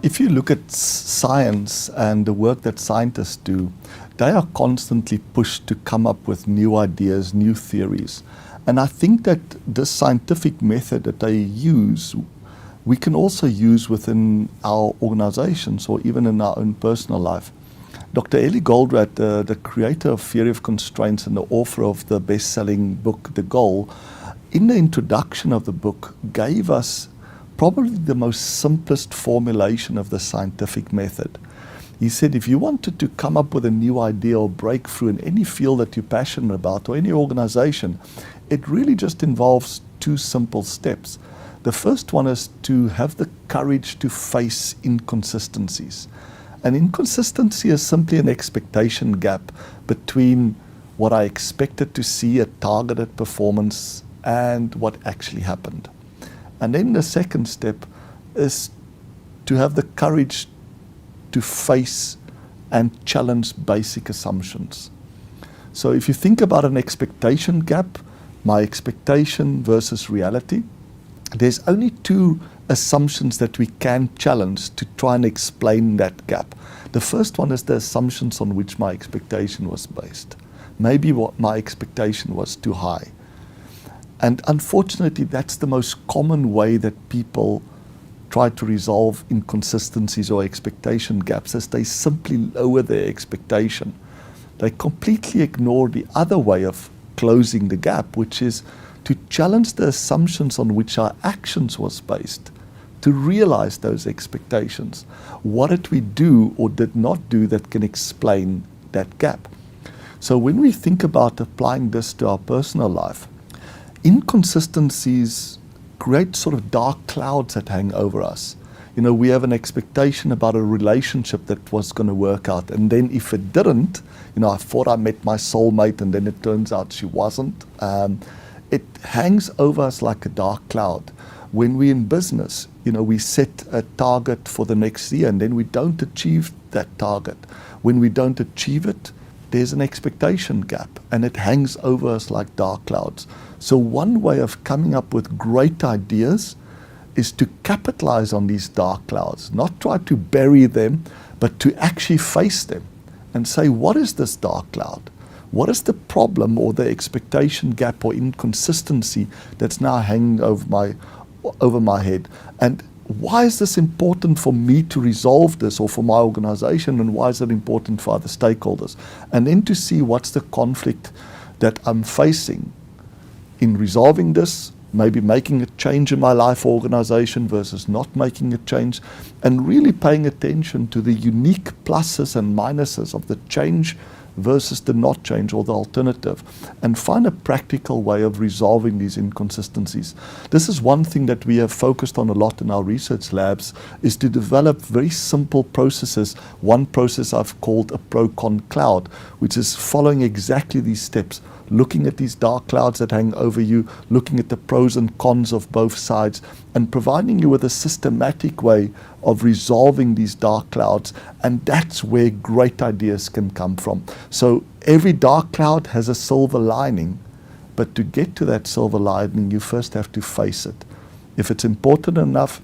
If you look at science and the work that scientists do, they are constantly pushed to come up with new ideas, new theories. And I think that this scientific method that they use, we can also use within our organizations or even in our own personal life. Dr. Eli Goldratt, the creator of Theory of Constraints and the author of the best-selling book, The Goal, in the introduction of the book gave us probably the most simplest formulation of the scientific method. He said if you wanted to come up with a new idea or breakthrough in any field that you're passionate about or any organization, it really just involves two simple steps. The first one is to have the courage to face inconsistencies. And inconsistency is simply an expectation gap between what I expected to see, a targeted performance, and what actually happened. And then the second step is to have the courage to face and challenge basic assumptions. So if you think about an expectation gap, my expectation versus reality, there's only two assumptions that we can challenge to try and explain that gap. The first one is the assumptions on which my expectation was based. Maybe what my expectation was too high. And unfortunately, that's the most common way that people try to resolve inconsistencies or expectation gaps, is they simply lower their expectation. They completely ignore the other way of closing the gap, which is to challenge the assumptions on which our actions was based, to realize those expectations. What did we do or did not do that can explain that gap? So when we think about applying this to our personal life, inconsistencies create sort of dark clouds that hang over us. You know, we have an expectation about a relationship that was going to work out, and then if it didn't, you know, I thought I met my soulmate and then it turns out she wasn't. It hangs over us like a dark cloud. When we're in business, you know, we set a target for the next year and then we don't achieve that target. When we don't achieve it, there's an expectation gap and it hangs over us like dark clouds. So one way of coming up with great ideas is to capitalize on these dark clouds, not try to bury them, but to actually face them and say, what is this dark cloud? What is the problem or the expectation gap or inconsistency that's now hanging over my head? And why is this important for me to resolve this or for my organization, and why is it important for other stakeholders? And then to see what's the conflict that I'm facing in resolving this, maybe making a change in my life or organization versus not making a change, and really paying attention to the unique pluses and minuses of the change versus the not change or the alternative, and find a practical way of resolving these inconsistencies. This is one thing that we have focused on a lot in our research labs, is to develop very simple processes. One process I've called a ProConCloud, which is following exactly these steps, looking at these dark clouds that hang over you, looking at the pros and cons of both sides, and providing you with a systematic way of resolving these dark clouds. And that's where great ideas can come from. So every dark cloud has a silver lining, but to get to that silver lining, you first have to face it. If it's important enough,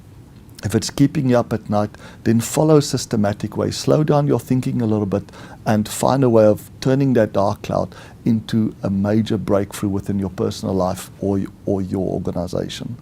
if it's keeping you up at night, then follow a systematic way. Slow down your thinking a little bit and find a way of turning that dark cloud into a major breakthrough within your personal life or your organization.